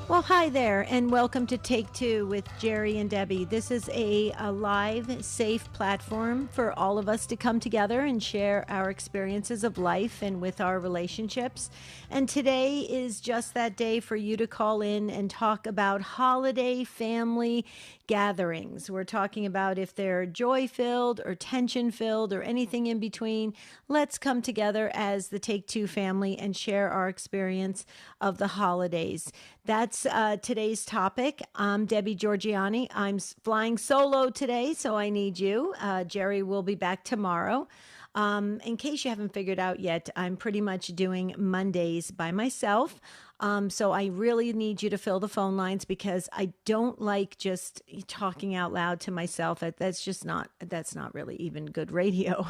Well, hi there, and welcome to Take Two with Jerry and Debbie. This is a live, safe platform for all of us to come together and share our experiences of life and with our relationships. And today is just that day for you to call in and talk about holiday family gatherings. We're talking about if they're joy-filled or tension-filled or anything in between. Let's come together as the Take Two family and share our experience of the holidays. That's today's topic. I'm Debbie Georgiani. I'm flying solo today, so I need you. Jerry will be back tomorrow. In case you haven't figured out yet, I'm pretty much doing Mondays by myself. So I really need you to fill the phone lines because I don't like just talking out loud to myself. That's not really even good radio.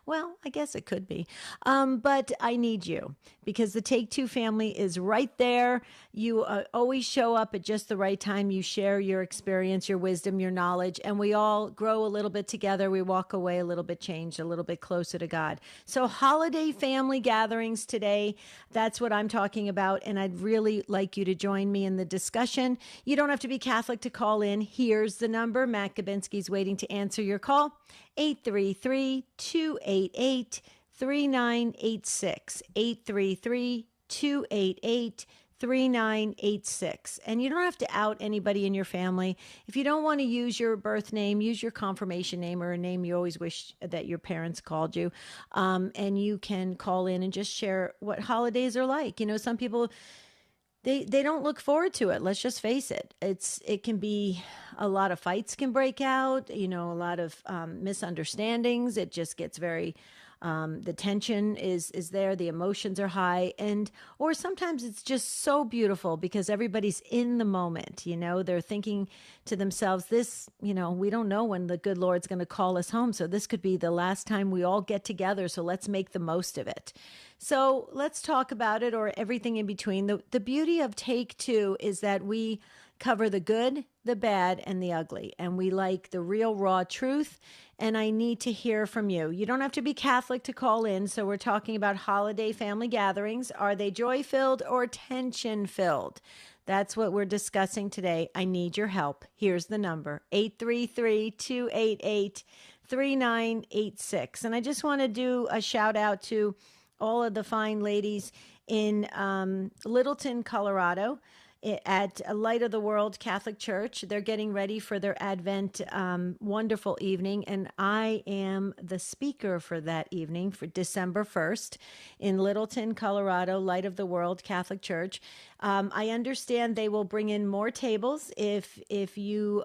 Well, I guess it could be. But I need you because the Take Two family is right there. You always show up at just the right time. You share your experience, your wisdom, your knowledge, and we all grow a little bit together. We walk away a little bit changed, a little bit closer to God. So holiday family gatherings today, that's what I'm talking about. And I'd really like you to join me in the discussion. You don't have to be Catholic to call in. Here's the number. Matt Gabinski's waiting to answer your call. 833-288-3986. 833-288-3986. And you don't have to out anybody in your family. If you don't want to use your birth name, use your confirmation name or a name you always wish that your parents called you. And you can call in and just share what holidays are like. You know, some people, they don't look forward to it. Let's just face it. It can be a lot of fights can break out, you know, a lot of misunderstandings. It just gets very the tension is there, the emotions are high, or sometimes it's just so beautiful because everybody's in the moment, you know, they're thinking to themselves, this, you know, we don't know when the good Lord's going to call us home. So this could be the last time we all get together. So let's make the most of it. So let's talk about it or everything in between. The beauty of Take Two is that we cover the good, the bad, and the ugly. And we like the real raw truth. And I need to hear from you. You don't have to be Catholic to call in. So we're talking about holiday family gatherings. Are they joy-filled or tension-filled? That's what we're discussing today. I need your help. Here's the number, 833-288-3986. And I just want to do a shout out to all of the fine ladies in Littleton, Colorado, at Light of the World Catholic Church. They're getting ready for their Advent wonderful evening, and I am the speaker for that evening for December 1st in Littleton, Colorado, Light of the World Catholic Church. I understand they will bring in more tables if you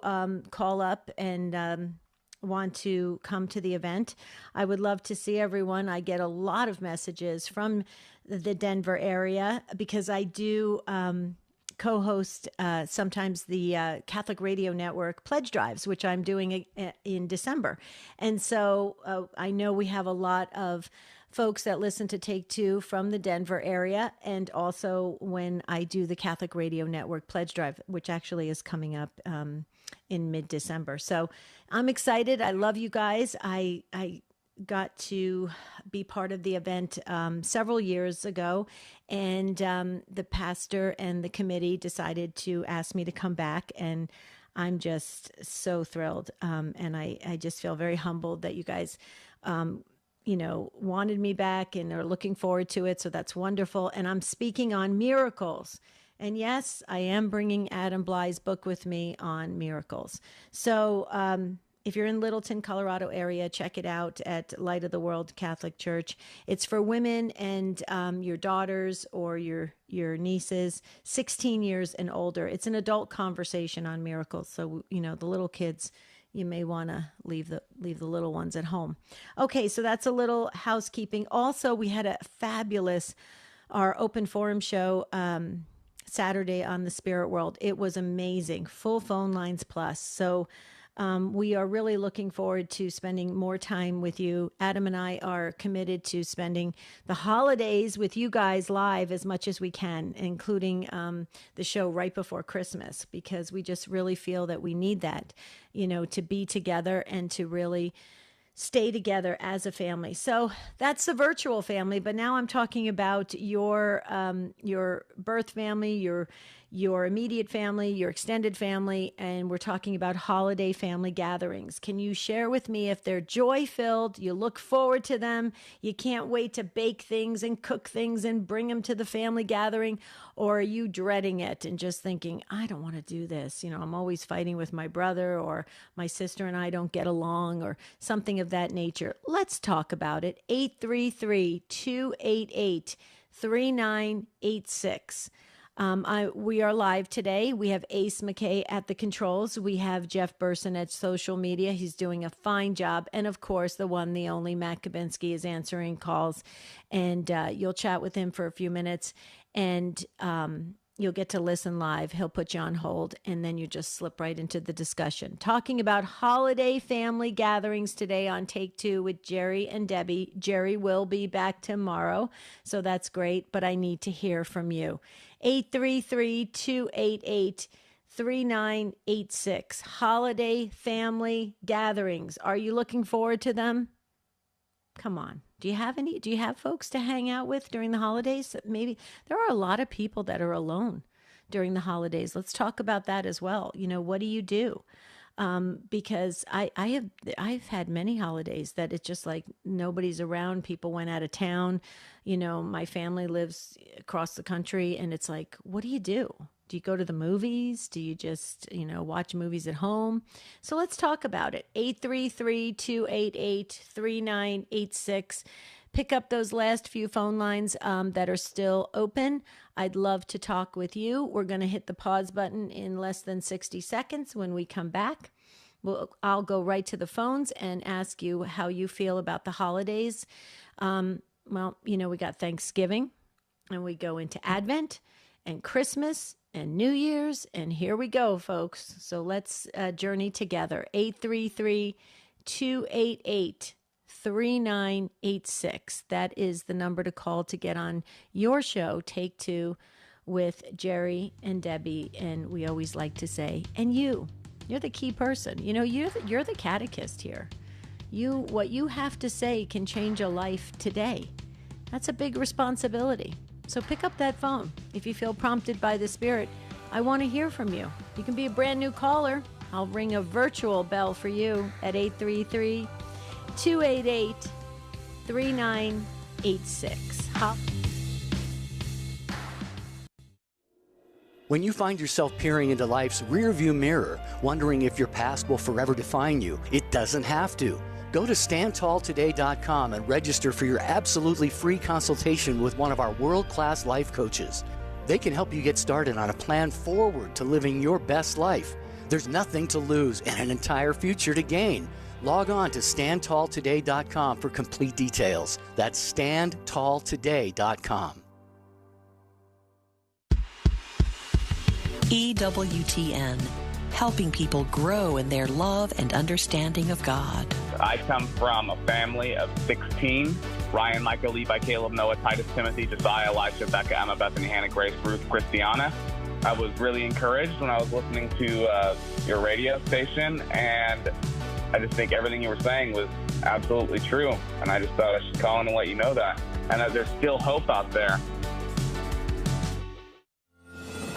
call up and want to come to the event. I would love to see everyone. I get a lot of messages from the Denver area because I do co-host sometimes the Catholic Radio Network pledge drives, which I'm doing in December. And so I know we have a lot of folks that listen to Take Two from the Denver area, and also when I do the Catholic Radio Network pledge drive, which actually is coming up in mid-December. So I'm excited. I love you guys. I got to be part of the event several years ago, and the pastor and the committee decided to ask me to come back, and I'm just so thrilled. And I just feel very humbled that you guys wanted me back and are looking forward to it. So that's wonderful. And I'm speaking on miracles. And yes, I am bringing Adam Bly's book with me on miracles. So if you're in Littleton, Colorado area, check it out at Light of the World Catholic Church. It's for women and your daughters or your nieces, 16 years and older. It's an adult conversation on miracles. So, you know, the little kids, you may want to leave the little ones at home. Okay, so that's a little housekeeping. Also, we had a fabulous, our open forum show Saturday on the Spirit World. It was amazing. Full phone lines plus. So we are really looking forward to spending more time with you. Adam and I are committed to spending the holidays with you guys live as much as we can, including the show right before Christmas, because we just really feel that we need that, you know, to be together and to really stay together as a family. So that's the virtual family, but now I'm talking about your birth family, your immediate family, your extended family, and we're talking about holiday family gatherings. Can you share with me if they're joy-filled, you look forward to them, you can't wait to bake things and cook things and bring them to the family gathering, or are you dreading it and just thinking, I don't want to do this. I'm always fighting with my brother, or my sister and I don't get along, or something of that nature. Let's talk about it. 833-288-3986. We are live today. We have Ace McKay at the controls. We have Jeff Burson at social media. He's doing a fine job. And of course, the one, the only Matt Kabinski is answering calls. And you'll chat with him for a few minutes, and you'll get to listen live. He'll put you on hold, and then you just slip right into the discussion. Talking about holiday family gatherings today on Take Two with Jerry and Debbie. Jerry will be back tomorrow, so that's great, but I need to hear from you. 833-288-3986. Holiday family gatherings. Are you looking forward to them? Come on. Do you have folks to hang out with during the holidays? Maybe there are a lot of people that are alone during the holidays. Let's talk about that as well. What do you do? Because I've had many holidays that it's just like nobody's around. People went out of town. My family lives across the country, and it's like, what do you do? Do you go to the movies? Do you just, watch movies at home? So let's talk about it. 833-288-3986. Pick up those last few phone lines that are still open. I'd love to talk with you. We're going to hit the pause button in less than 60 seconds. When we come back, I'll go right to the phones and ask you how you feel about the holidays. We got Thanksgiving, and we go into Advent and Christmas and New Year's, and here we go, folks. So let's journey together. 833-288-3986. That is the number to call to get on your show, Take Two, with Jerry and Debbie. And we always like to say, and you're the key person. You're the catechist here. What you have to say can change a life today. That's a big responsibility. So pick up that phone. If you feel prompted by the Spirit, I want to hear from you. You can be a brand new caller. I'll ring a virtual bell for you at 833-288-3986. When you find yourself peering into life's rearview mirror, wondering if your past will forever define you, it doesn't have to. Go to StandTallToday.com and register for your absolutely free consultation with one of our world-class life coaches. They can help you get started on a plan forward to living your best life. There's nothing to lose and an entire future to gain. Log on to StandTallToday.com for complete details. That's StandTallToday.com. EWTN, helping people grow in their love and understanding of God. I come from a family of 16. Ryan, Michael, Levi, Caleb, Noah, Titus, Timothy, Josiah, Elisha, Becca, Emma, Bethany, Hannah, Grace, Ruth, Christiana. I was really encouraged when I was listening to your radio station, and I just think everything you were saying was absolutely true. And I just thought I should call in and let you know that. And that there's still hope out there.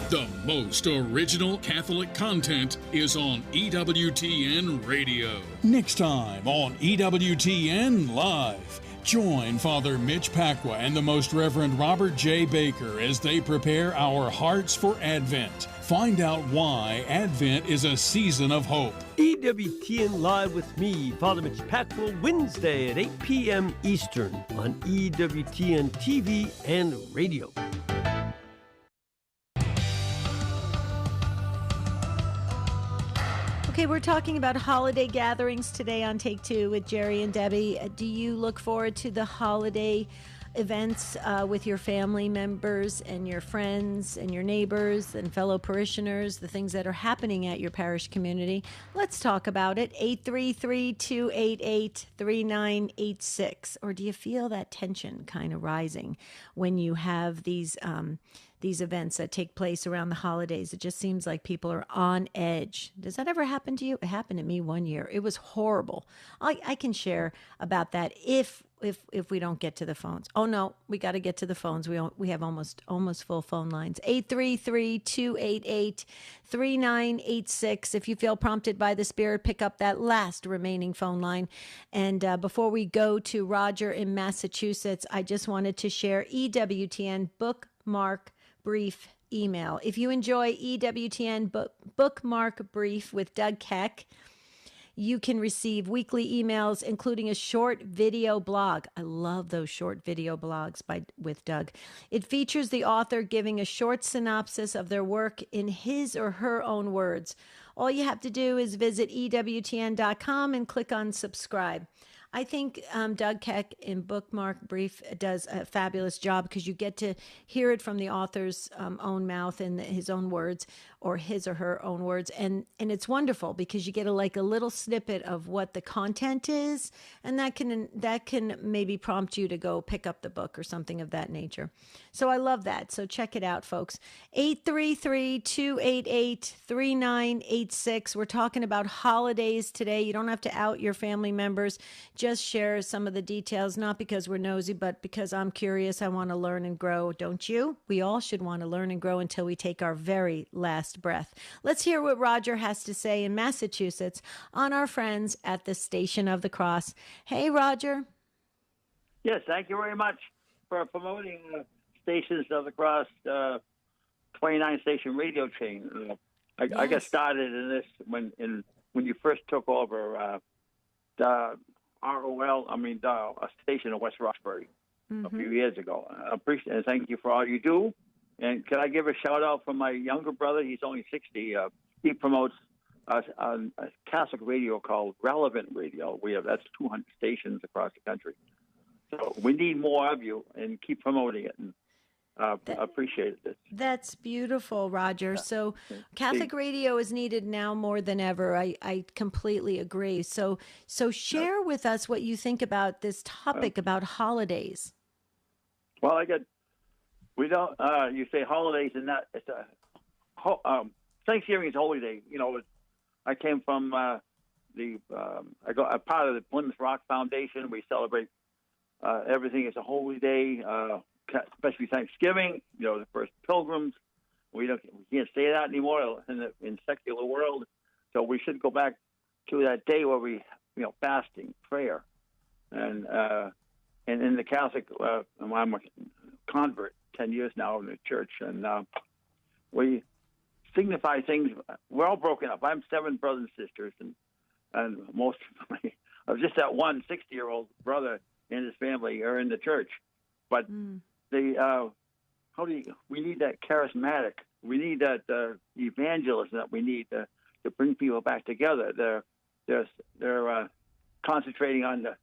The most original Catholic content is on EWTN Radio. Next time on EWTN Live, join Father Mitch Pacwa and the Most Reverend Robert J. Baker as they prepare our hearts for Advent. Find out why Advent is a season of hope. EWTN Live with me, Father Mitch Pacwa, Wednesday at 8 p.m. Eastern on EWTN TV and radio. Okay, we're talking about holiday gatherings today on Take Two with Jerry and Debbie. Do you look forward to the holiday events with your family members and your friends and your neighbors and fellow parishioners, the things that are happening at your parish community, let's talk about it. 833-288-3986. Or do you feel that tension kind of rising when you have these events that take place around the holidays? It just seems like people are on edge. Does that ever happen to you? It happened to me one year. It was horrible. I can share about that if we don't get to the phones. Oh no, we got to get to the phones. We have almost full phone lines. 833-288-3986. If you feel prompted by the Spirit, pick up that last remaining phone line. And before we go to Roger in Massachusetts, I just wanted to share EWTN bookmark brief email. If you enjoy EWTN bookmark brief with Doug Keck, you can receive weekly emails, including a short video blog. I love those short video blogs with Doug. It features the author giving a short synopsis of their work in his or her own words. All you have to do is visit EWTN.com and click on subscribe. I think Doug Keck in Bookmark Brief does a fabulous job because you get to hear it from the author's own mouth and his own words, or his or her own words. And it's wonderful because you get a little snippet of what the content is, and that can maybe prompt you to go pick up the book or something of that nature. So I love that. So check it out, folks. 833-288-3986. We're talking about holidays today. You don't have to out your family members. Just share some of the details, not because we're nosy, but because I'm curious. I want to learn and grow, don't you? We all should want to learn and grow until we take our very last breath. Let's hear what Roger has to say in Massachusetts on our friends at the Station of the Cross. Hey, Roger. Yes, thank you very much for promoting Stations of the Cross 29-station radio chain. I got started in this when you first took over a station in West Roxbury a few years ago. I appreciate it. Thank you for all you do. And can I give a shout out for my younger brother? He's only 60. He promotes a Catholic radio called Relevant Radio. That's 200 stations across the country. So we need more of you, and keep promoting it. And I appreciate it. That's beautiful, Roger. So Catholic radio is needed now more than ever. I completely agree. So share with us what you think about this topic about holidays. Well, we don't, you say holidays, and that it's Thanksgiving is a holy day. You know, I came from I got a part of the Plymouth Rock Foundation. We celebrate everything is a holy day, especially Thanksgiving. You know, the first pilgrims. We can't say that anymore in secular world. So we should go back to that day where we, fasting, prayer, and in the Catholic. I'm a convert, 10 years now in the church, and we signify things. We're all broken up. I have 7 brothers and sisters, and most of just that one 60-year-old brother and his family are in the church. But we need that charismatic. We need that evangelism that we need to bring people back together. They're concentrating on the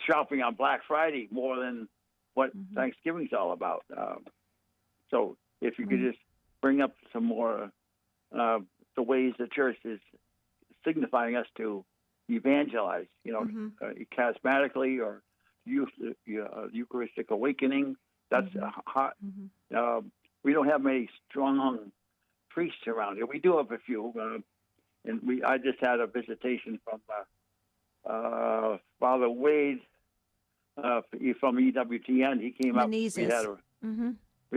shopping on Black Friday more than what Thanksgiving's all about. So if you could just bring up some more the ways the church is signifying us to evangelize, charismatically or Eucharistic awakening. That's hot. We don't have many strong priests around here. We do have a few, and I just had a visitation from Father Wade from EWTN. He came up. We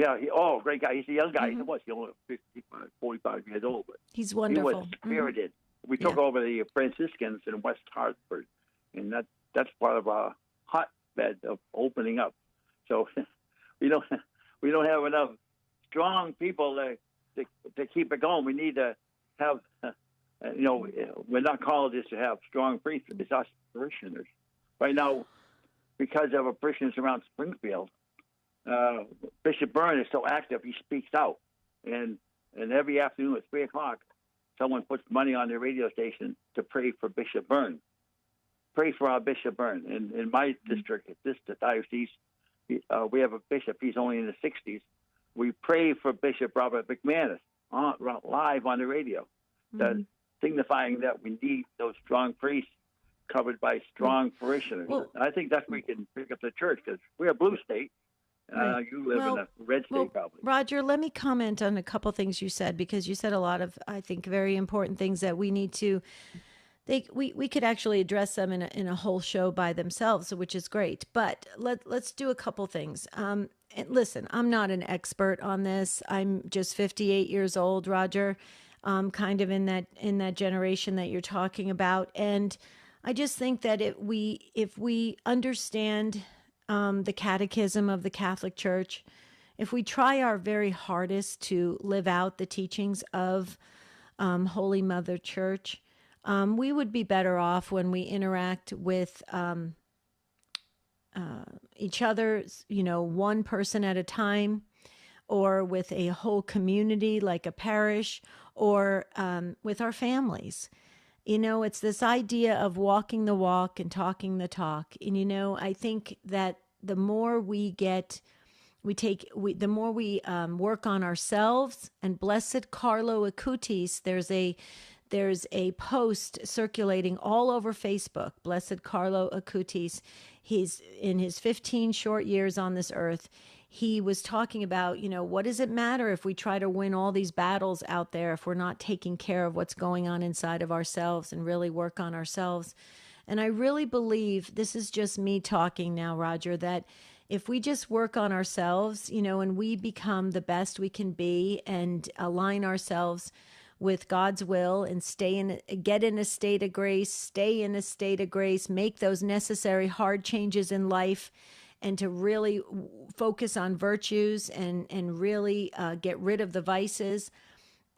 had great guy. He's a young guy. He's only 55, 45 years old. But he's wonderful. He was spirited. We took over the Franciscans in West Hartford, and that's part of our hotbed of opening up. So we don't have enough strong people to keep it going. We need to have, we're not called just to have strong priests. It's us parishioners. Right now, because of our parishioners around Springfield, Bishop Byrne is so active, he speaks out. And every afternoon at 3 o'clock, someone puts money on their radio station to pray for Bishop Byrne. Pray for our Bishop Byrne. In my district, the diocese, we have a bishop. He's only in the 60s. We pray for Bishop Robert McManus live on the radio, signifying that we need those strong priests covered by strong parishioners. Well, I think that's where we can pick up the church, because we're a blue state. Right. You live in a red state, probably. Roger, let me comment on a couple things you said, because you said a lot of, I think, very important things that we need to. We could actually address them in a whole show by themselves, which is great. But let's do a couple things. And listen, I'm not an expert on this. I'm just 58 years old, Roger, kind of in that generation that you're talking about. And I just think that if we understand the catechism of the Catholic Church, if we try our very hardest to live out the teachings of Holy Mother Church, we would be better off when we interact with each other, one person at a time, or with a whole community like a parish, or with our families. It's this idea of walking the walk and talking the talk. And, I think that the more the more we work on ourselves. And Blessed Carlo Acutis, there's a post circulating all over Facebook. Blessed Carlo Acutis, he's in his 15 short years on this earth. He was talking about, what does it matter if we try to win all these battles out there if we're not taking care of what's going on inside of ourselves and really work on ourselves? And I really believe, this is just me talking now, Roger, that if we just work on ourselves, and we become the best we can be and align ourselves with God's will and get in a state of grace, stay in a state of grace, make those necessary hard changes in life, and to really focus on virtues and really get rid of the vices,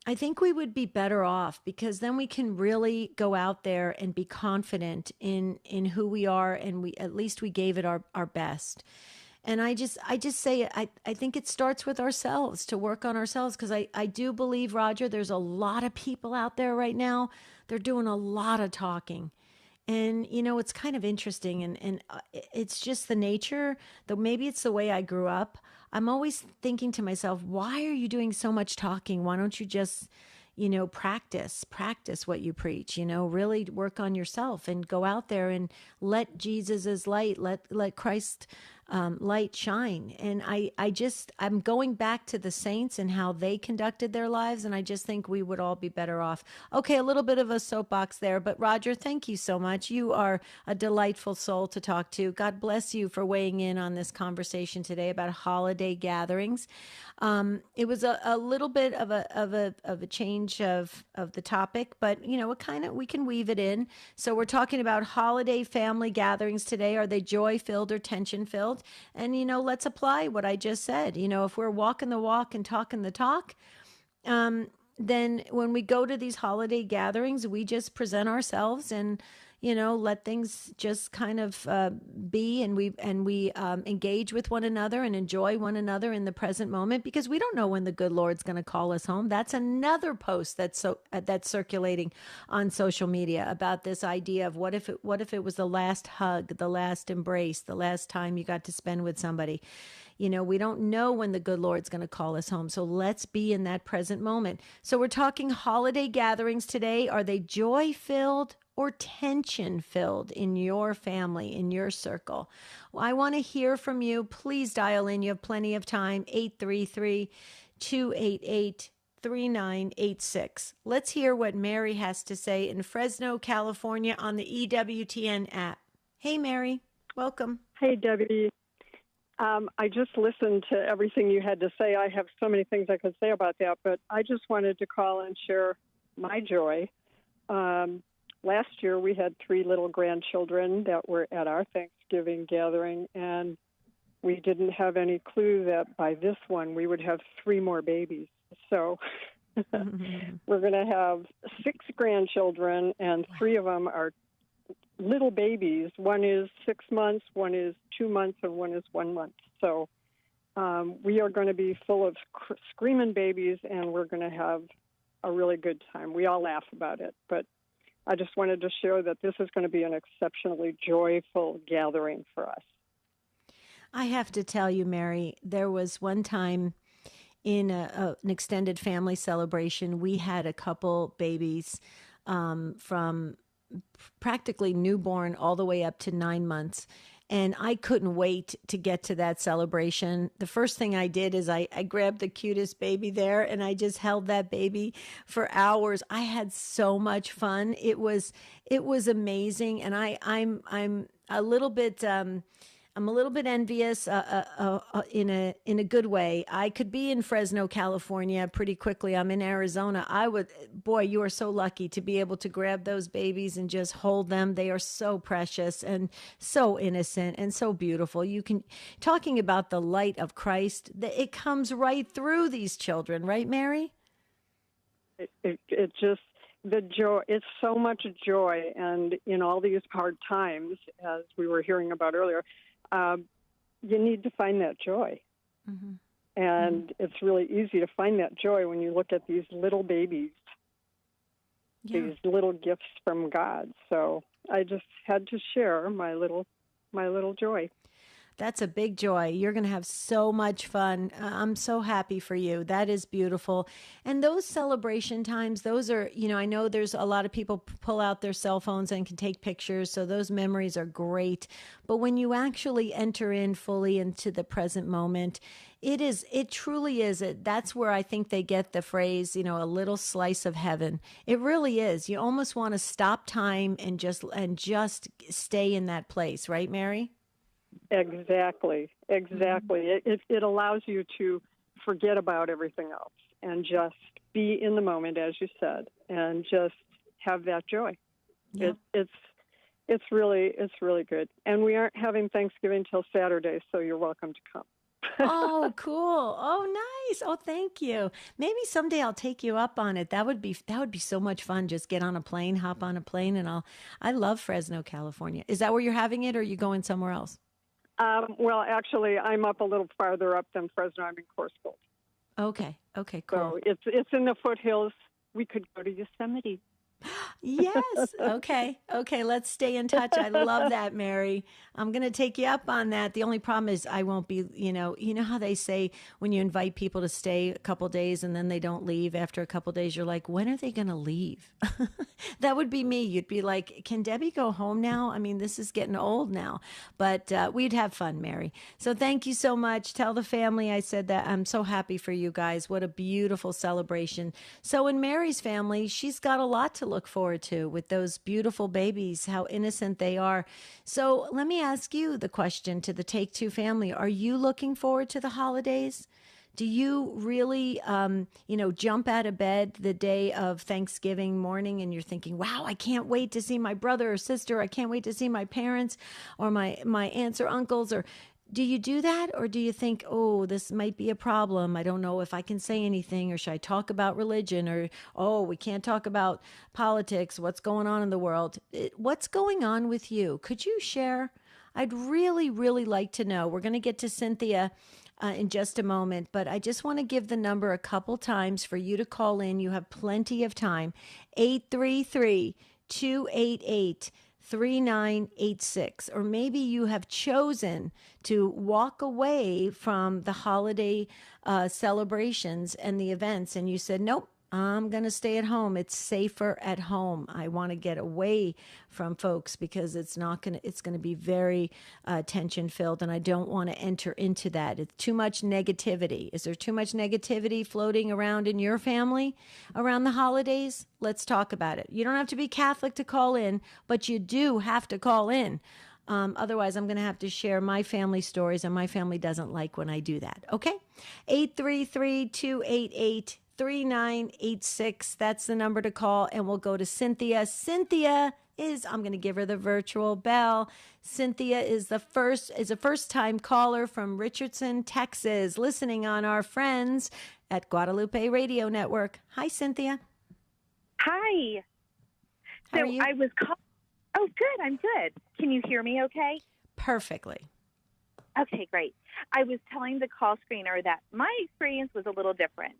I think we would be better off, because then we can really go out there and be confident in who we are, and at least we gave it our best. And I just say, I think it starts with ourselves, to work on ourselves, because I do believe, Roger, there's a lot of people out there right now. They're doing a lot of talking. And, it's kind of interesting, and it's just the nature, though maybe it's the way I grew up. I'm always thinking to myself, why are you doing so much talking? Why don't you just, practice what you preach, really work on yourself and go out there and let Jesus's light, let Christ's light shine. And I'm going back to the saints and how they conducted their lives. And I just think we would all be better off. Okay, a little bit of a soapbox there, but Roger, thank you so much. You are a delightful soul to talk to. God bless you for weighing in on this conversation today about holiday gatherings. It was a little bit of a change of the topic, but we can weave it in. So we're talking about holiday family gatherings today. Are they joy-filled or tension-filled? And let's apply what I just said. If we're walking the walk and talking the talk, then when we go to these holiday gatherings, we just present ourselves and let things just kind of be, and we engage with one another and enjoy one another in the present moment, because we don't know when the good Lord's going to call us home. That's another post that's circulating on social media about this idea of what if it was the last hug, the last embrace, the last time you got to spend with somebody. We don't know when the good Lord's going to call us home. So let's be in that present moment. So we're talking holiday gatherings today. Are they joy-filled or tension-filled in your family, in your circle? Well, I want to hear from you. Please dial in. You have plenty of time. 833-288-3986. Let's hear what Mary has to say in Fresno, California on the EWTN app. Hey, Mary. Welcome. Hey, Debbie. I just listened to everything you had to say. I have so many things I could say about that, but I just wanted to call and share my joy. Last year, we had 3 little grandchildren that were at our Thanksgiving gathering, and we didn't have any clue that by this one, we would have 3 more babies. So we're going to have 6 grandchildren, and 3 of them are little babies. One is 6 months, one is 2 months, and one is 1 month. So we are going to be full of screaming babies, and we're going to have a really good time. We all laugh about it, but I just wanted to share that this is going to be an exceptionally joyful gathering for us. I have to tell you, Mary, there was one time in an extended family celebration, we had a couple babies from practically newborn all the way up to 9 months. And I couldn't wait to get to that celebration. The first thing I did is I grabbed the cutest baby there and I just held that baby for hours. I had so much fun. It was amazing. And I'm a little bit I'm a little bit envious in a good way. I could be in Fresno, California pretty quickly. I'm in Arizona. Boy, you are so lucky to be able to grab those babies and just hold them. They are so precious and so innocent and so beautiful. Talking about the light of Christ, it comes right through these children, right, Mary? It just, the joy, it's so much joy. And in all these hard times, as we were hearing about earlier, you need to find that joy. Mm-hmm. And it's really easy to find that joy when you look at these little babies, these little gifts from God. So I just had to share my little joy. That's a big joy. You're going to have so much fun. I'm so happy for you. That is beautiful. And those celebration times, those are, I know there's a lot of people pull out their cell phones and can take pictures. So those memories are great. But when you actually enter in fully into the present moment, it truly is. That's where I think they get the phrase, a little slice of heaven. It really is. You almost want to stop time and just stay in that place. Right, Mary? Exactly. It allows you to forget about everything else and just be in the moment, as you said, and just have that joy. Yeah. It's really good. And we aren't having Thanksgiving till Saturday, so you're welcome to come. Oh, cool. Oh, nice. Oh, thank you. Maybe someday I'll take you up on it. That would be so much fun. Just get on a plane, hop on a plane, and I love Fresno, California. Is that where you're having it, or are you going somewhere else? Well, actually, I'm up a little farther up than Fresno. I'm in Corscold. Okay, cool. So it's in the foothills. We could go to Yosemite. Yes. Okay. Let's stay in touch. I love that, Mary. I'm going to take you up on that. The only problem is I won't be, you know how they say when you invite people to stay a couple days and then they don't leave after a couple days, you're like, when are they going to leave? That would be me. You'd be like, can Debbie go home now? I mean, this is getting old now, but we'd have fun, Mary. So thank you so much. Tell the family I said that. I'm so happy for you guys. What a beautiful celebration. So in Mary's family, she's got a lot to look forward to with those beautiful babies, how innocent they are. So let me ask you the question to the Take Two family. Are you looking forward to the holidays? Do you really, jump out of bed the day of Thanksgiving morning and you're thinking, wow, I can't wait to see my brother or sister. I can't wait to see my parents or my aunts or uncles. Or do you do that? Or do you think, oh, this might be a problem. I don't know if I can say anything, or should I talk about religion, or, oh, we can't talk about politics. What's going on in the world? What's going on with you? Could you share? I'd really, really like to know. We're going to get to Cynthia in just a moment, but I just want to give the number a couple times for you to call in. You have plenty of time. 833-288-3986. Or maybe you have chosen to walk away from the holiday celebrations and the events, and you said, nope, I'm going to stay at home. It's safer at home. I want to get away from folks because it's going to be very tension filled, and I don't want to enter into that. It's too much negativity. Is there too much negativity floating around in your family around the holidays? Let's talk about it. You don't have to be Catholic to call in, but you do have to call in. Otherwise, I'm going to have to share my family stories, and my family doesn't like when I do that. Okay? 833-288-3986. That's the number to call, and we'll go to Cynthia. Cynthia I'm going to give her the virtual bell. Cynthia is a first-time caller from Richardson, Texas, listening on our friends at Guadalupe Radio Network. Hi, Cynthia. Hi. How are you? I was calling. Oh, good. I'm good. Can you hear me okay? Perfectly. Okay, great. I was telling the call screener that my experience was a little different.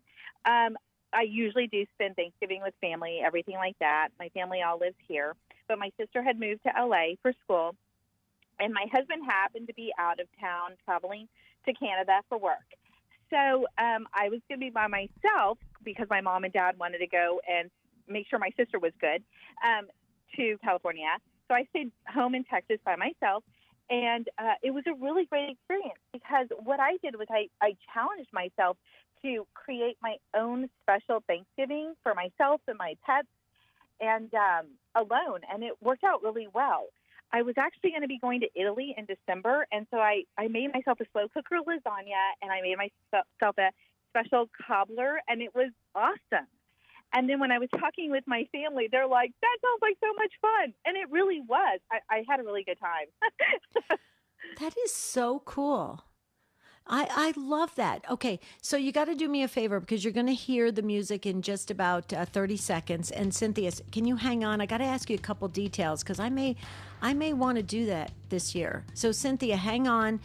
I usually do spend Thanksgiving with family, everything like that. My family all lives here. But my sister had moved to L.A. for school, And my husband happened to be out of town traveling to Canada for work. So I was going to be by myself because my mom and dad wanted to go and make sure my sister was good to California. So I stayed home in Texas by myself. And it was a really great experience because what I did was I challenged myself to create my own special Thanksgiving for myself and my pets and alone. And it worked out really well. I was actually going to be going to Italy in December. And so I made myself a slow cooker lasagna and I made myself a special cobbler. And it was awesome. And then when I was talking with my family, they're like, that sounds like so much fun. And it really was. I had a really good time. That is so cool. I love that. Okay, so you got to do me a favor because you're going to hear the music in just about 30 seconds. And Cynthia, can you hang on? I got to ask you a couple details because I may want to do that this year. So Cynthia, hang on.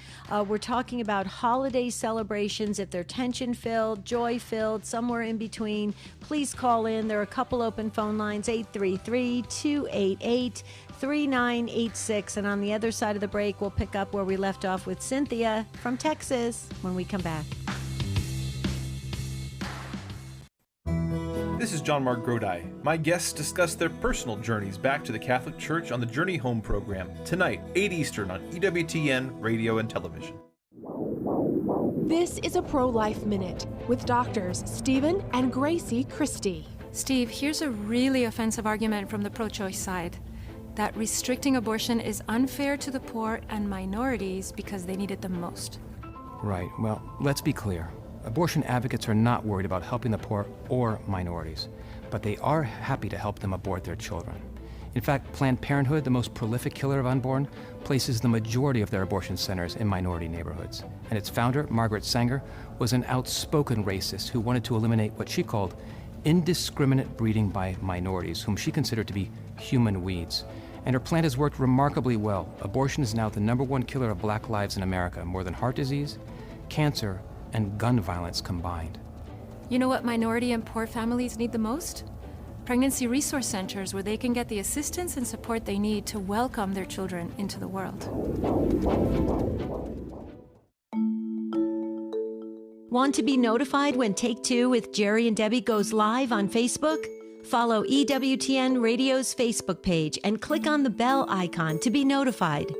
We're talking about holiday celebrations. If they're tension-filled, joy-filled, somewhere in between, please call in. There are a couple open phone lines, 833-288-3986. And on the other side of the break, we'll pick up where we left off with Cynthia from Texas when we come back. This is John Mark Grodi. My guests discuss their personal journeys back to the Catholic Church on the Journey Home program, tonight, 8 Eastern on EWTN Radio and Television. This is a Pro-Life Minute with doctors Stephen and Gracie Christie. Steve, here's a really offensive argument from the pro-choice side, that restricting abortion is unfair to the poor and minorities because they need it the most. Right. Well, let's be clear. Abortion advocates are not worried about helping the poor or minorities, but they are happy to help them abort their children. In fact, Planned Parenthood, the most prolific killer of unborn, places the majority of their abortion centers in minority neighborhoods. And its founder, Margaret Sanger, was an outspoken racist who wanted to eliminate what she called indiscriminate breeding by minorities, whom she considered to be human weeds. And her plan has worked remarkably well. Abortion is now the #1 killer of black lives in America, more than heart disease, cancer, and gun violence combined. You know what minority and poor families need the most? Pregnancy resource centers where they can get the assistance and support they need to welcome their children into the world. Want to be notified when Take Two with Jerry and Debbie goes live on Facebook? Follow EWTN Radio's Facebook page and click on the bell icon to be notified.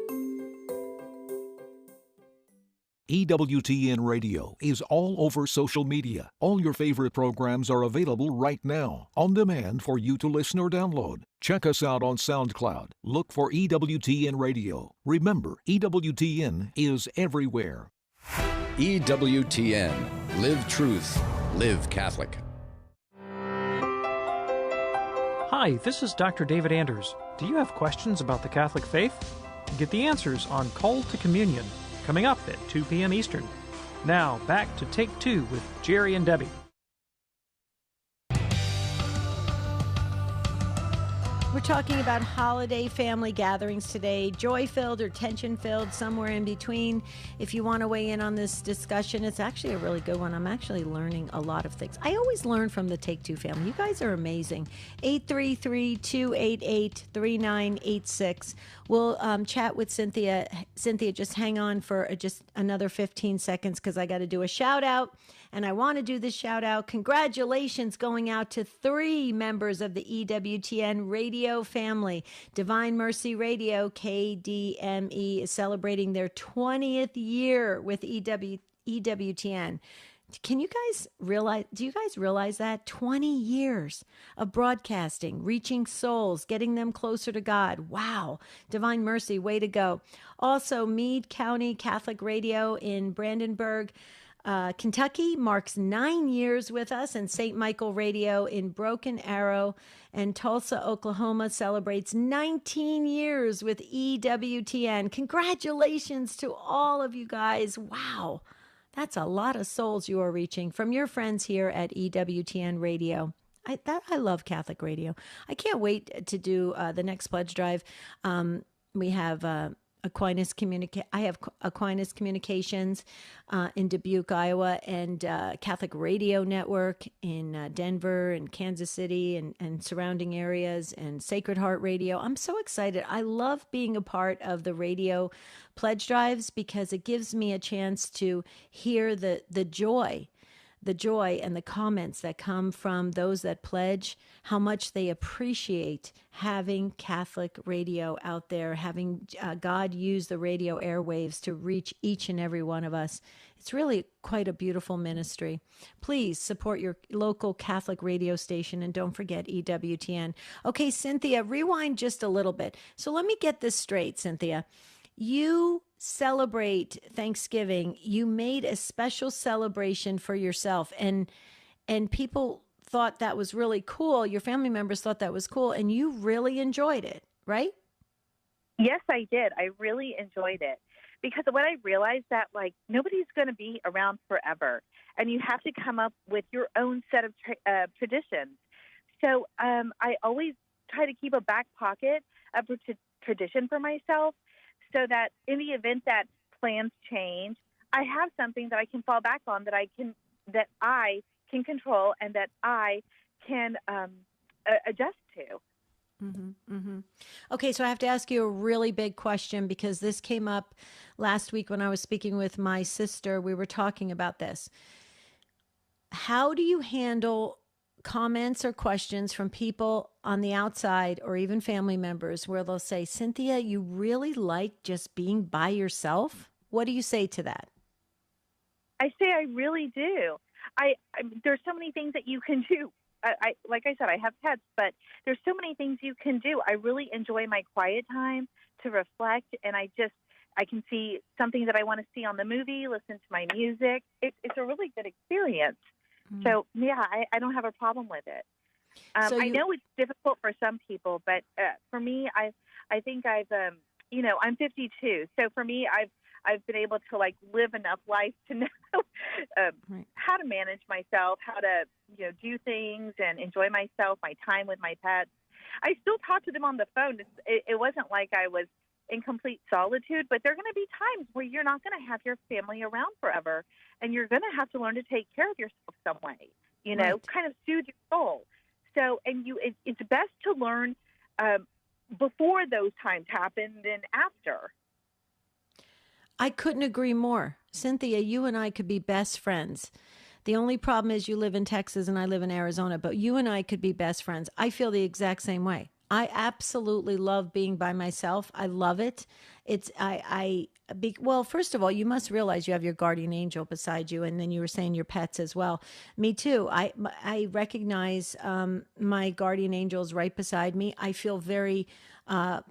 EWTN Radio is all over social media. All your favorite programs are available right now, on demand for you to listen or download. Check us out on SoundCloud. Look for EWTN Radio. Remember, EWTN is everywhere. EWTN. Live truth. Live Catholic. Hi, this is Dr. David Anders. Do you have questions about the Catholic faith? Get the answers on Call to Communion, coming up at 2 p.m. Eastern. Now, back to Take Two with Jerry and Debbie. We're talking about holiday family gatherings today, joy-filled or tension-filled, somewhere in between. If you want to weigh in on this discussion, it's actually a really good one. I'm actually learning a lot of things. I always learn from the Take Two family. You guys are amazing. 833-288-3986. We'll chat with Cynthia. Cynthia, just hang on for just another 15 seconds because I got to do a shout-out. And I want to do this shout out. Congratulations going out to 3 members of the EWTN radio family. Divine Mercy Radio, KDME, is celebrating their 20th year with EWTN. Do you guys realize that? 20 years of broadcasting, reaching souls, getting them closer to God. Wow. Divine Mercy, way to go. Also, Meade County Catholic Radio in Brandenburg, Kentucky marks 9 years with us, and St. Michael Radio in Broken Arrow and Tulsa, Oklahoma celebrates 19 years with EWTN. Congratulations to all of you guys. Wow. That's a lot of souls you are reaching from your friends here at EWTN Radio. I love Catholic radio. I can't wait to do the next pledge drive. We have I have Aquinas Communications in Dubuque, Iowa, and Catholic Radio Network in Denver and Kansas City and surrounding areas, and Sacred Heart Radio. I'm so excited. I love being a part of the radio pledge drives because it gives me a chance to hear the joy and the comments that come from those that pledge, how much they appreciate having Catholic radio out there, having God use the radio airwaves to reach each and every one of us. It's really quite a beautiful ministry. Please support your local Catholic radio station, and don't forget EWTN. Okay, Cynthia, rewind just a little bit. So let me get this straight, Cynthia. You celebrate Thanksgiving. You made a special celebration for yourself, and people thought that was really cool. Your family members thought that was cool, and you really enjoyed it, right? Yes, I did. I really enjoyed it because what I realized that like nobody's going to be around forever, and you have to come up with your own set of traditions. So I always try to keep a back pocket of tradition for myself, so that in the event that plans change, I have something that I can fall back on that I can control and that I can adjust to. Mm-hmm, mm-hmm. Okay, so I have to ask you a really big question because this came up last week when I was speaking with my sister. We were talking about this. How do you handle comments or questions from people on the outside or even family members where they'll say, Cynthia, you really like just being by yourself? What do you say to that? I say I really do. There's so many things that you can do. Like I said, I have pets, but there's so many things you can do. I really enjoy my quiet time to reflect, and I can see something that I want to see on the movie, listen to my music. It's a really good experience. Mm-hmm. So, yeah, I don't have a problem with it. I know it's difficult for some people, but for me, I think I'm 52. So for me, I've been able to like live enough life to know how to manage myself, how to do things and enjoy myself, my time with my pets. I still talk to them on the phone. It wasn't like I was in complete solitude, but there are going to be times where you're not going to have your family around forever, and you're going to have to learn to take care of yourself some way, kind of soothe your soul. So, and it's best to learn before those times happen than after. I couldn't agree more. Cynthia, you and I could be best friends. The only problem is you live in Texas and I live in Arizona, but you and I could be best friends. I feel the exact same way. I absolutely love being by myself. I love it. Well, first of all, you must realize you have your guardian angel beside you, and then you were saying your pets as well. Me too. I recognize my guardian angels right beside me. I feel very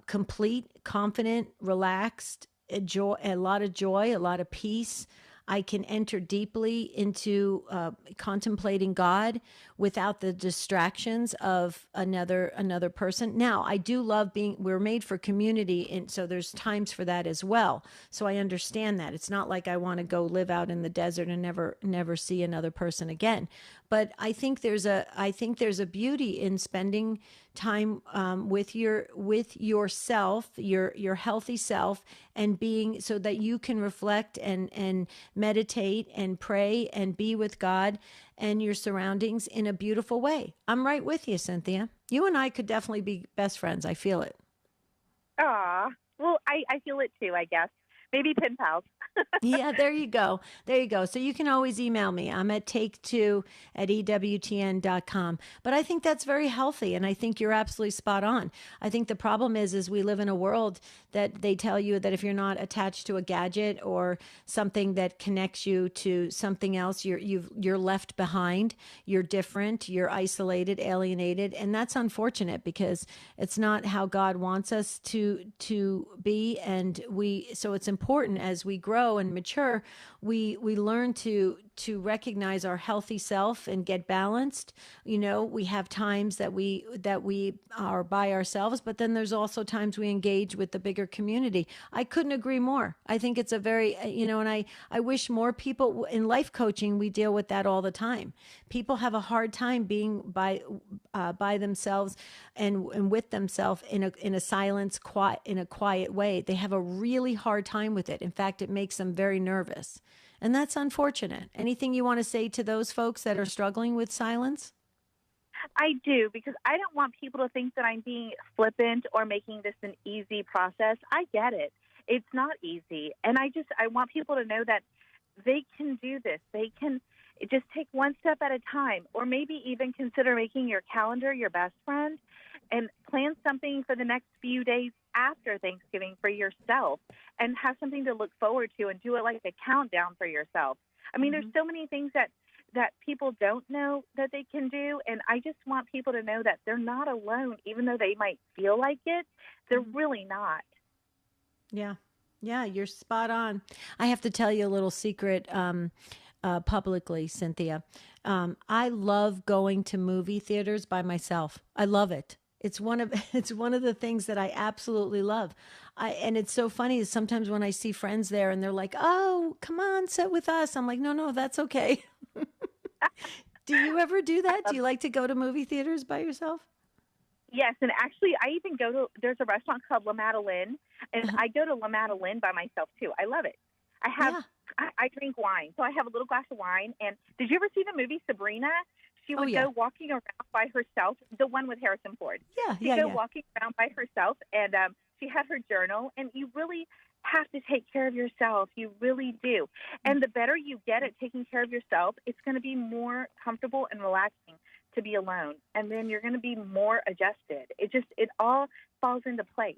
complete, confident, relaxed, a lot of joy, a lot of peace. I can enter deeply into contemplating God without the distractions of another person. Now, I do love we're made for community, and so there's times for that as well. So I understand that. It's not like I want to go live out in the desert and never see another person again. But I think there's a beauty in spending time with yourself, your healthy self, and being so that you can reflect and meditate and pray and be with God and your surroundings in a beautiful way. I'm right with you, Cynthia. You and I could definitely be best friends. I feel it. Aw, well, I feel it too, I guess. Maybe pen pals. Yeah, there you go. There you go. So you can always email me. I'm at take2@EWTN.com. But I think that's very healthy, and I think you're absolutely spot on. I think the problem is we live in a world that they tell you that if you're not attached to a gadget or something that connects you to something else, you're left behind, you're different, you're isolated, alienated, and that's unfortunate because it's not how God wants us to be, and so it's important as we grow and mature, we learn to to recognize our healthy self and get balanced. We have times that we are by ourselves, but then there's also times we engage with the bigger community. I couldn't agree more. I think it's a very, and I wish more people in life coaching, we deal with that all the time. People have a hard time being by themselves and with themselves in a silence, in a quiet way. They have a really hard time with it. In fact, it makes them very nervous. And that's unfortunate. Anything you want to say to those folks that are struggling with silence? I do, because I don't want people to think that I'm being flippant or making this an easy process. I get it. It's not easy. And I want people to know that they can do this. They can just take one step at a time, or maybe even consider making your calendar your best friend and plan something for the next few days after Thanksgiving for yourself and have something to look forward to and do it like a countdown for yourself. I mean, there's so many things that people don't know that they can do, and I just want people to know that they're not alone, even though they might feel like it. They're really not. Yeah. Yeah, you're spot on. I have to tell you a little secret publicly, Cynthia. I love going to movie theaters by myself. I love it. It's one of the things that I absolutely love. And it's so funny is sometimes when I see friends there and they're like, "Oh, come on, sit with us." I'm like, "No, that's okay." Do you ever do that? Do you like to go to movie theaters by yourself? Yes, and actually, I even there's a restaurant called La Madeleine, and I go to La Madeleine by myself, too. I love it. I drink wine, so I have a little glass of wine. And did you ever see the movie Sabrina? She would go walking around by herself, the one with Harrison Ford. She'd go walking around by herself, and she had her journal, and you really have to take care of yourself. You really do. And the better you get at taking care of yourself, it's going to be more comfortable and relaxing to be alone. And then you're going to be more adjusted. It all falls into place.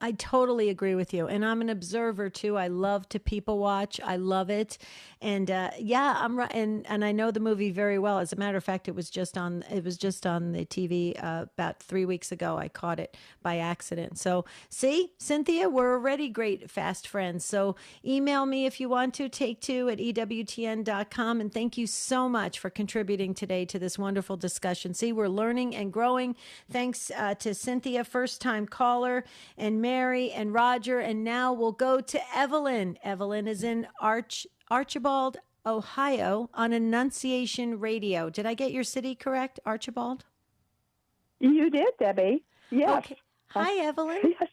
I totally agree with you. And I'm an observer too. I love to people watch. I love it. And I'm right. And I know the movie very well. As a matter of fact, it was just on the TV about 3 weeks ago. I caught it by accident. So see, Cynthia, we're already great fast friends. So email me if you want to, take2@EWTN.com. And thank you so much for contributing today to this wonderful discussion. See, we're learning and growing. Thanks to Cynthia, first time caller, and Mary and Roger, and now we'll go to Evelyn. Evelyn is in Archibald, Ohio, on Annunciation Radio. Did I get your city correct, Archibald? You did, Debbie. Yes. Okay. Hi, Evelyn. Yes.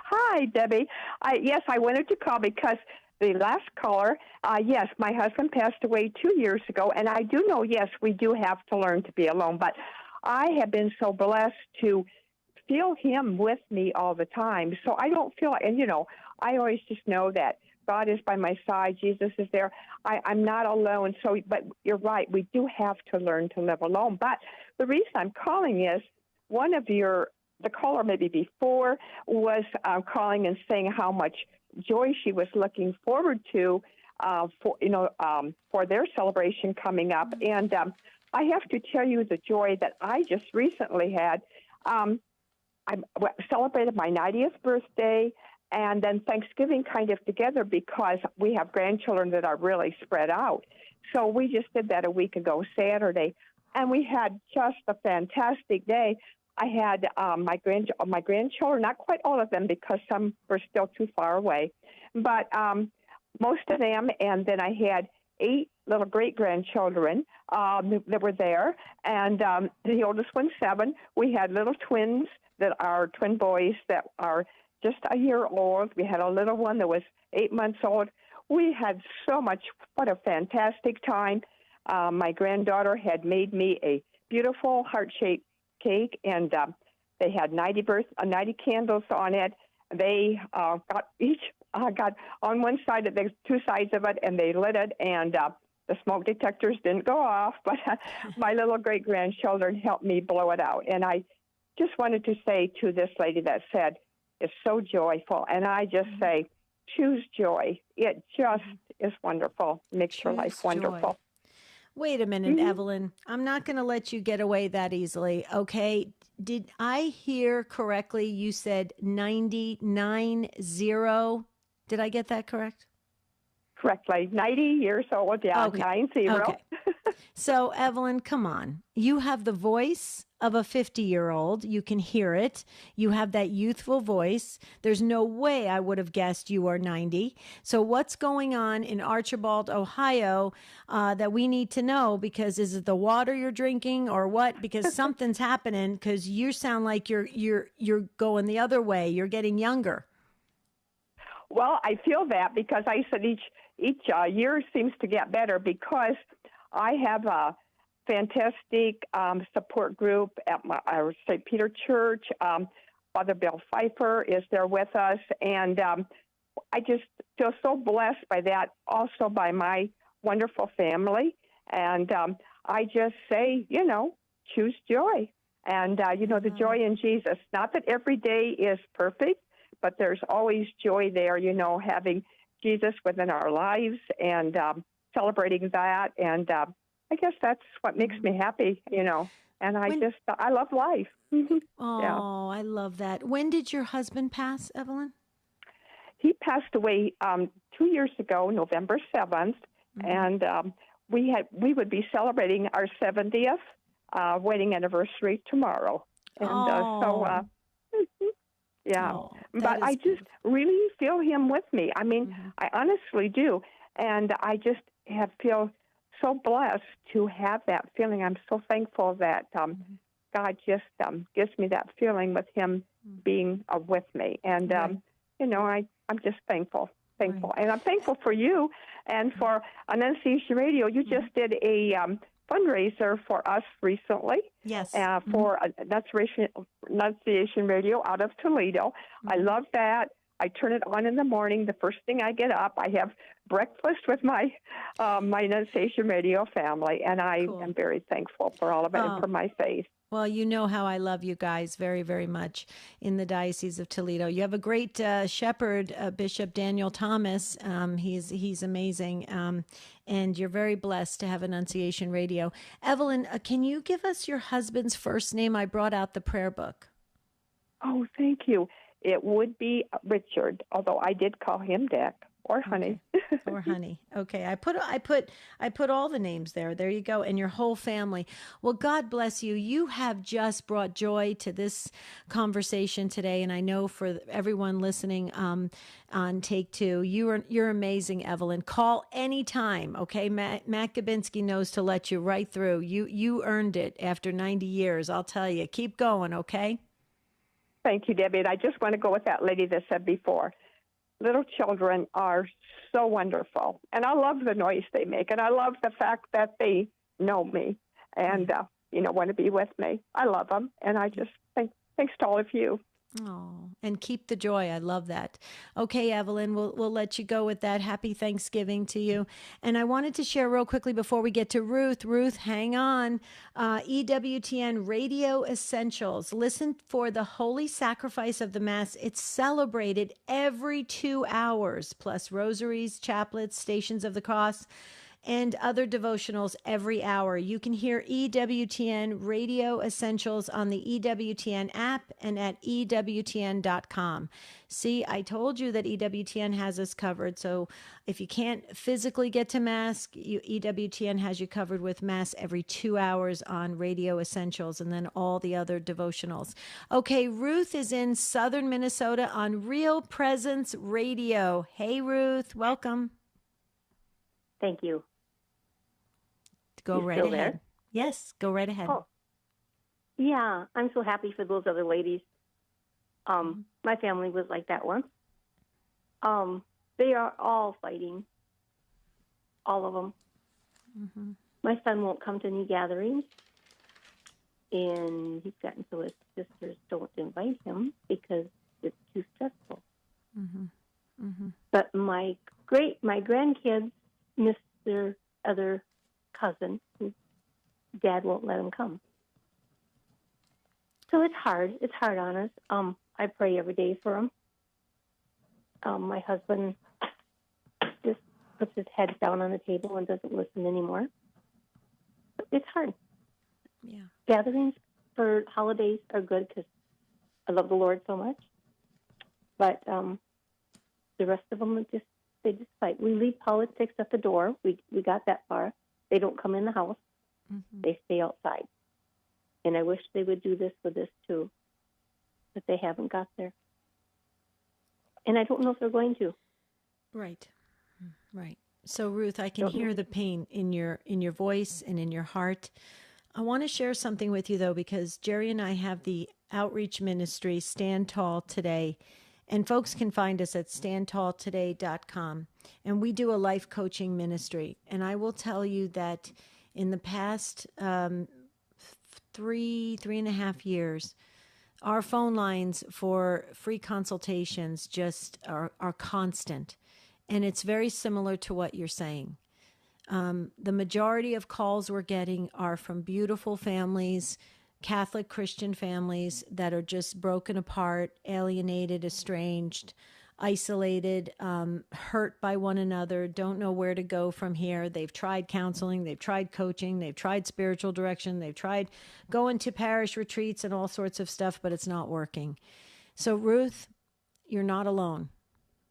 Hi, Debbie. I wanted to call because the last caller, yes, my husband passed away 2 years ago, and I do know, yes, we do have to learn to be alone, but I have been so blessed to feel him with me all the time. So I don't feel, and I always just know that God is by my side. Jesus is there. I'm not alone. So, but you're right. We do have to learn to live alone. But the reason I'm calling is one of the caller maybe before was calling and saying how much joy she was looking forward to for their celebration coming up. And I have to tell you the joy that I just recently had. I celebrated my 90th birthday and then Thanksgiving kind of together because we have grandchildren that are really spread out. So we just did that a week ago, Saturday, and we had just a fantastic day. I had my grandchildren, not quite all of them because some were still too far away, but most of them, and then I had 8 little great-grandchildren that were there, and the oldest one's 7. We had little twins that are twin boys that are just a year old. We had a little one that was 8 months old. We had so much, what a fantastic time. My granddaughter had made me a beautiful heart-shaped cake, and they had 90 candles on it. They got on one side of the 2 sides of it, and they lit it, and the smoke detectors didn't go off, but my little great-grandchildren helped me blow it out. And I just wanted to say to this lady that said, it's so joyful. And I just say, choose joy. It just is wonderful. Makes your life wonderful. Wait a minute, Evelyn. I'm not going to let you get away that easily, okay? Did I hear correctly? You said 90. Did I get that correct? correctly. 90 years old, yeah, Okay. 90. Okay. So, Evelyn, come on. You have the voice of a 50-year-old. You can hear it. You have that youthful voice. There's no way I would have guessed you are 90. So what's going on in Archibald, Ohio, that we need to know? Because is it the water you're drinking or what? Because something's happening, because you sound like you're going the other way. You're getting younger. Well, I feel that because I said each year seems to get better because I have a fantastic support group at our St. Peter Church. Father Bill Pfeiffer is there with us, and I just feel so blessed by that, also by my wonderful family. And I just say, choose joy. And, the joy in Jesus. Not that every day is perfect, but there's always joy there, having Jesus within our lives and celebrating that. And I guess that's what makes me happy, and I love life. Oh, yeah. I love that. When did your husband pass, Evelyn? He passed away 2 years ago, November 7th, and we would be celebrating our 70th wedding anniversary tomorrow. And yeah. But I just really feel him with me. I mean, I honestly do. And I just feel so blessed to have that feeling. I'm so thankful that God just gives me that feeling with him being with me. And, I'm just thankful. And I'm thankful for you and for Annunciation Radio. You just did a fundraiser for us recently. Yes. For Annunciation Radio out of Toledo. I love that. I turn it on in the morning. The first thing I get up, I have breakfast with my Annunciation Radio family, and I am very thankful for all of it and for my faith. Well, you know how I love you guys very, very much in the Diocese of Toledo. You have a great shepherd, Bishop Daniel Thomas. He's amazing, and you're very blessed to have Annunciation Radio. Evelyn, can you give us your husband's first name? I brought out the prayer book. Oh, thank you. It would be Richard, although I did call him Dick or Honey. Okay. Or Honey. Okay, I put all the names there. There you go, and your whole family. Well, God bless you. You have just brought joy to this conversation today, and I know for everyone listening on Take Two, you're amazing, Evelyn. Call anytime, okay? Matt Gabinski knows to let you right through. You earned it after 90 years. I'll tell you. Keep going, okay? Thank you, Debbie. And I just want to go with that lady that said before. Little children are so wonderful. And I love the noise they make. And I love the fact that they know me and, want to be with me. I love them. And I just thanks to all of you. Oh, and keep the joy. I love that. Okay, Evelyn, we'll let you go with that. Happy Thanksgiving to you. And I wanted to share real quickly before we get to Ruth. Ruth, hang on. EWTN Radio Essentials. Listen for the Holy Sacrifice of the Mass. It's celebrated every 2 hours, plus rosaries, chaplets, Stations of the Cross, and other devotionals every hour. You can hear EWTN Radio Essentials on the EWTN app and at EWTN.com. See, I told you that EWTN has us covered. So if you can't physically get to Mass, EWTN has you covered with Mass every 2 hours on Radio Essentials and then all the other devotionals. Okay, Ruth is in southern Minnesota on Real Presence Radio. Hey, Ruth, welcome. Thank you. Go right ahead. There? Yes, go right ahead. Oh, yeah, I'm so happy for those other ladies. My family was like that once. They are all fighting, all of them. Mm-hmm. My son won't come to any gatherings, and he's gotten so his sisters don't invite him because it's too stressful. Mm-hmm. Mm-hmm. But my grandkids miss their other cousin whose dad won't let him come. So it's hard. It's hard on us. I pray every day for him. My husband just puts his head down on the table and doesn't listen anymore. It's hard. Yeah. Gatherings for holidays are good because I love the Lord so much. But the rest of them, They just fight. We leave politics at the door. We got that far. They don't come in the house. Mm-hmm. They stay outside. And I wish they would do this with this too, but they haven't got there. And I don't know if they're going to. Right. Right. So Ruth, I can hear the pain in your voice and in your heart. I want to share something with you though, because Jerry and I have the outreach ministry Stand Tall Today, and folks can find us at standtalltoday.com. And we do a life coaching ministry. And I will tell you that in the past 3.5 years, our phone lines for free consultations just are constant. And it's very similar to what you're saying. The majority of calls we're getting are from beautiful families, Catholic Christian families that are just broken apart, alienated, estranged, isolated, hurt by one another, don't know where to go from here. They've tried counseling, they've tried coaching, they've tried spiritual direction, they've tried going to parish retreats and all sorts of stuff, but it's not working. So Ruth, you're not alone.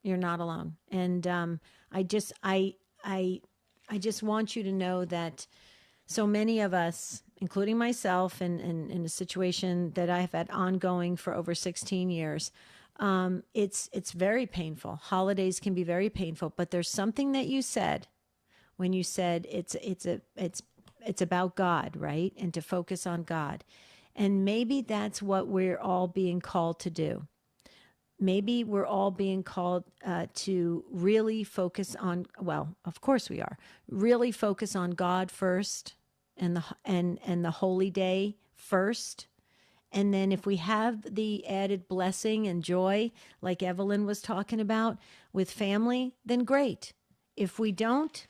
You're not alone. And I just want you to know that so many of us, including myself, and in a situation that I've had ongoing for over 16 years, it's very painful. Holidays can be very painful, but there's something that you said when you said it's about God, right? And to focus on God. And maybe that's what we're all being called to do. Maybe we're all being called to really focus on, well, of course we are, really focus on God first and the holy day first. And then if we have the added blessing and joy, like Evelyn was talking about, with family, then great. If we don't,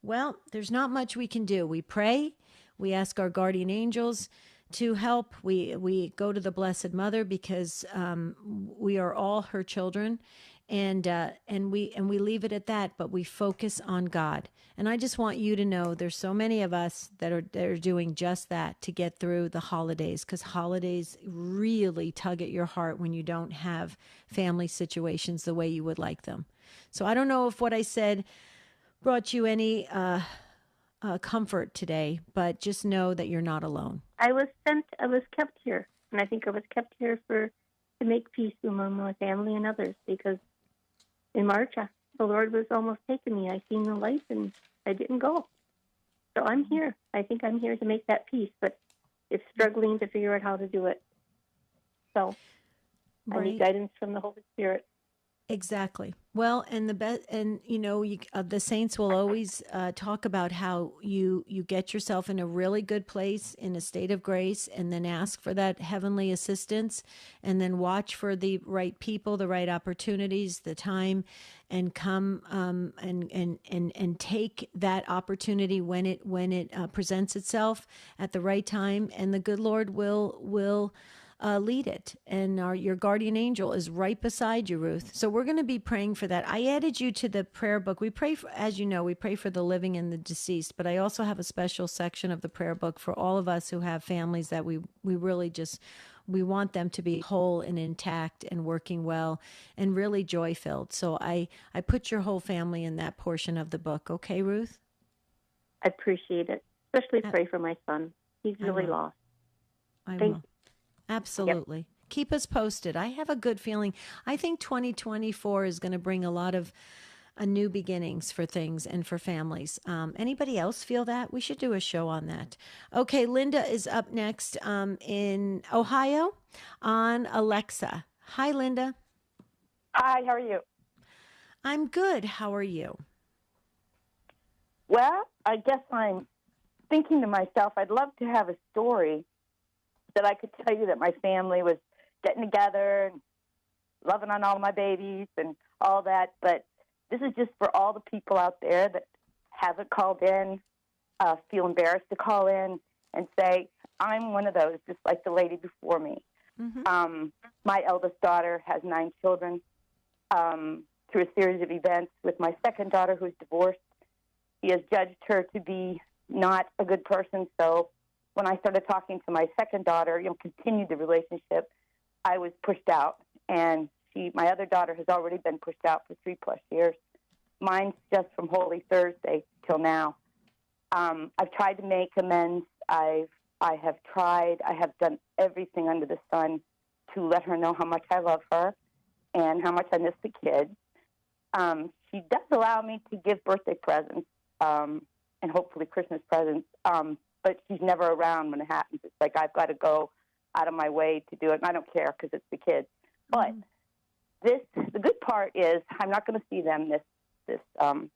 well, there's not much we can do. We pray, we ask our guardian angels to help. We go to the Blessed Mother because we are all her children, and we leave it at that. But we focus on God. And I just want you to know, there's so many of us that are doing just that to get through the holidays, because holidays really tug at your heart when you don't have family situations the way you would like them. So I don't know if what I said brought you any comfort today, but just know that you're not alone. I was kept here, and I think I was kept here to make peace among my family and others, because in March, the Lord was almost taking me. I seen the light, and I didn't go. So I'm here. I think I'm here to make that peace, but it's struggling to figure out how to do it. So I need guidance from the Holy Spirit. Exactly. Well, and the saints will always talk about how you get yourself in a really good place, in a state of grace, and then ask for that heavenly assistance, and then watch for the right people, the right opportunities, the time, and come and take that opportunity when it presents itself at the right time, and the good Lord will lead it. And your guardian angel is right beside you, Ruth. So we're going to be praying for that. I added you to the prayer book. We pray for, as you know, we pray for the living and the deceased, but I also have a special section of the prayer book for all of us who have families that we really we want them to be whole and intact and working well and really joy-filled. So I put your whole family in that portion of the book. Okay, Ruth? I appreciate it. Especially pray for my son. He's really lost. Thank you. Absolutely. Yep. Keep us posted. I have a good feeling. I think 2024 is going to bring a lot of new beginnings for things and for families. Anybody else feel that? We should do a show on that. Okay, Linda is up next in Ohio on Alexa. Hi, Linda. Hi, how are you? I'm good. How are you? Well, I guess I'm thinking to myself, I'd love to have a story that I could tell you that my family was getting together and loving on all my babies and all that. But this is just for all the people out there that haven't called in, feel embarrassed to call in and say, I'm one of those, just like the lady before me. Mm-hmm. My eldest daughter has 9 children. Through a series of events with my second daughter, who's divorced, he has judged her to be not a good person. So when I started talking to my second daughter, continued the relationship, I was pushed out. And my other daughter has already been pushed out for 3+ years. mine's just from Holy Thursday till now. I've tried to make amends. I have done everything under the sun to let her know how much I love her and how much I miss the kids. She does allow me to give birthday presents and hopefully Christmas presents, but she's never around when it happens. It's like I've got to go out of my way to do it, and I don't care because it's the kids. But the good part is I'm not going to see them this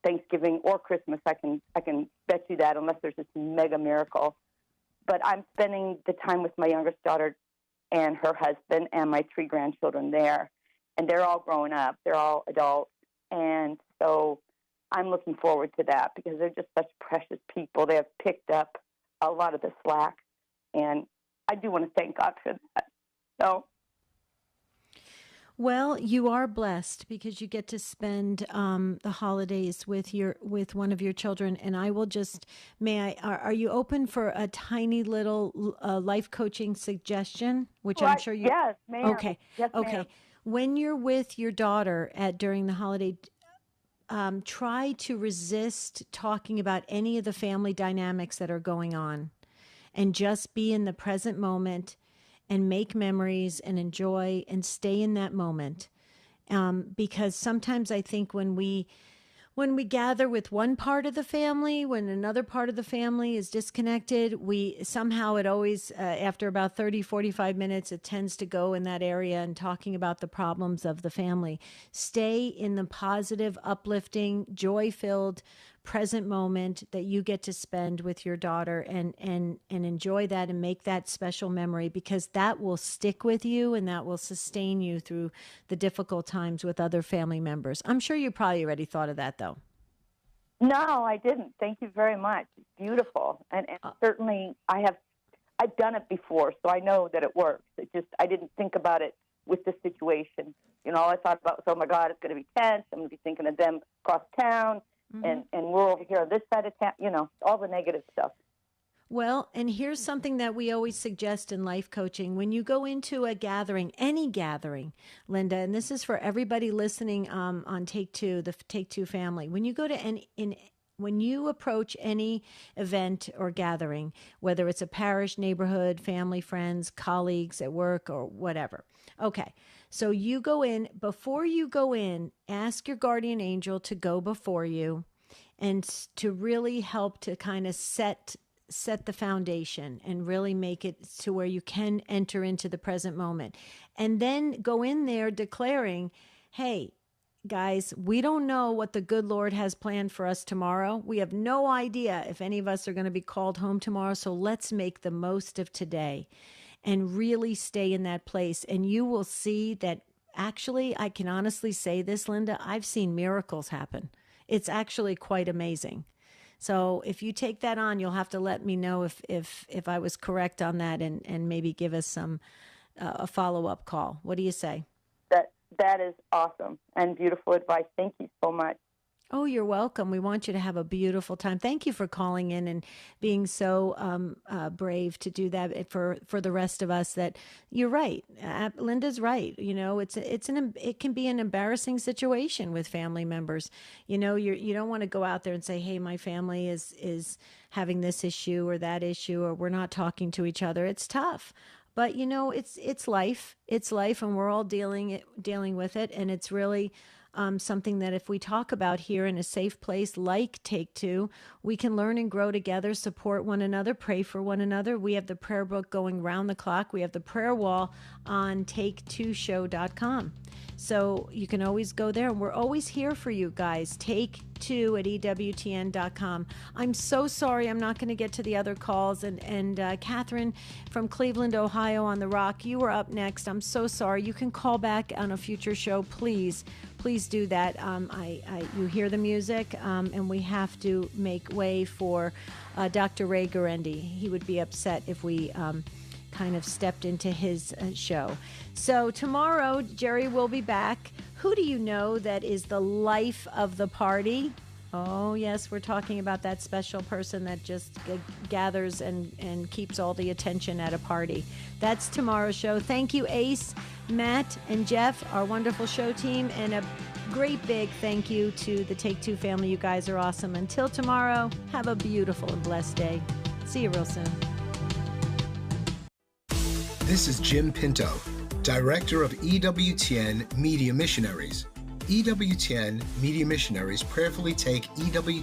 Thanksgiving or Christmas. I can bet you that unless there's this mega miracle. But I'm spending the time with my youngest daughter and her husband and my 3 grandchildren there, and they're all grown up. They're all adults, and so I'm looking forward to that because they're just such precious people. They have picked up a lot of the slack, and I do want to thank God for that. So. Well, you are blessed because you get to spend the holidays with one of your children. And I will just, are you open for a tiny little life coaching suggestion? Which I'm sure you. Yes, ma'am. Okay. Yes, okay. Ma'am. When you're with your daughter during the holiday, try to resist talking about any of the family dynamics that are going on, and just be in the present moment. And make memories and enjoy and stay in that moment. Because sometimes I think when we gather with one part of the family, when another part of the family is disconnected, it always, after about 30, 45 minutes, it tends to go in that area and talking about the problems of the family. Stay in the positive, uplifting, joy-filled present moment that you get to spend with your daughter and enjoy that and make that special memory, because that will stick with you and that will sustain you through the difficult times with other family members. I'm sure you probably already thought of that, though. No, I didn't. Thank you very much. It's beautiful. And certainly I've done it before, so I know that it works. I didn't think about it with the situation. All I thought about was, oh my God, it's going to be tense. I'm going to be thinking of them across town. Mm-hmm. And we're over here on this side of town, all the negative stuff. Well, and here's something that we always suggest in life coaching. When you go into a gathering, any gathering, Linda, and this is for everybody listening on Take Two, the Take Two family, when you go to when you approach any event or gathering, whether it's a parish, neighborhood, family, friends, colleagues at work, or whatever. Okay, so you go in. Before you go in, ask your guardian angel to go before you and to really help to kind of set the foundation and really make it to where you can enter into the present moment. And then go in there declaring, hey, guys, we don't know what the good Lord has planned for us tomorrow. We have no idea if any of us are going to be called home tomorrow. So let's make the most of today and really stay in that place. And you will see that actually, I can honestly say this, Linda, I've seen miracles happen. It's actually quite amazing. So if you take that on, you'll have to let me know if I was correct on that and maybe give us some a follow-up call. What do you say? That is awesome and beautiful advice. Thank you so much. Oh, you're welcome. We want you to have a beautiful time. Thank you for calling in and being so brave to do that for the rest of us. That you're right. Linda's right. It can be an embarrassing situation with family members. You don't want to go out there and say, hey, my family is having this issue or that issue, or we're not talking to each other. It's tough. But, it's life. It's life, and we're all dealing with it. And it's really something that if we talk about here in a safe place like Take Two, we can learn and grow together, support one another, pray for one another. We have the prayer book going round the clock. We have the prayer wall on take2show.com. So you can always go there. And we're always here for you guys. Take Two at EWTN.com. I'm so sorry I'm not going to get to the other calls. And Catherine from Cleveland, Ohio on the Rock, you are up next. I'm so sorry. You can call back on a future show. Please do that. You hear the music, and we have to make way for Dr. Ray Garendi. He would be upset if we kind of stepped into his show. So tomorrow, Jerry will be back. Who do you know that is the life of the party? Oh, yes, we're talking about that special person that just gathers and keeps all the attention at a party. That's tomorrow's show. Thank you, Ace, Matt, and Jeff, our wonderful show team, and a great big thank you to the Take Two family. You guys are awesome. Until tomorrow, have a beautiful and blessed day. See you real soon. This is Jim Pinto, Director of EWTN Media Missionaries. EWTN Media Missionaries prayerfully take EWTN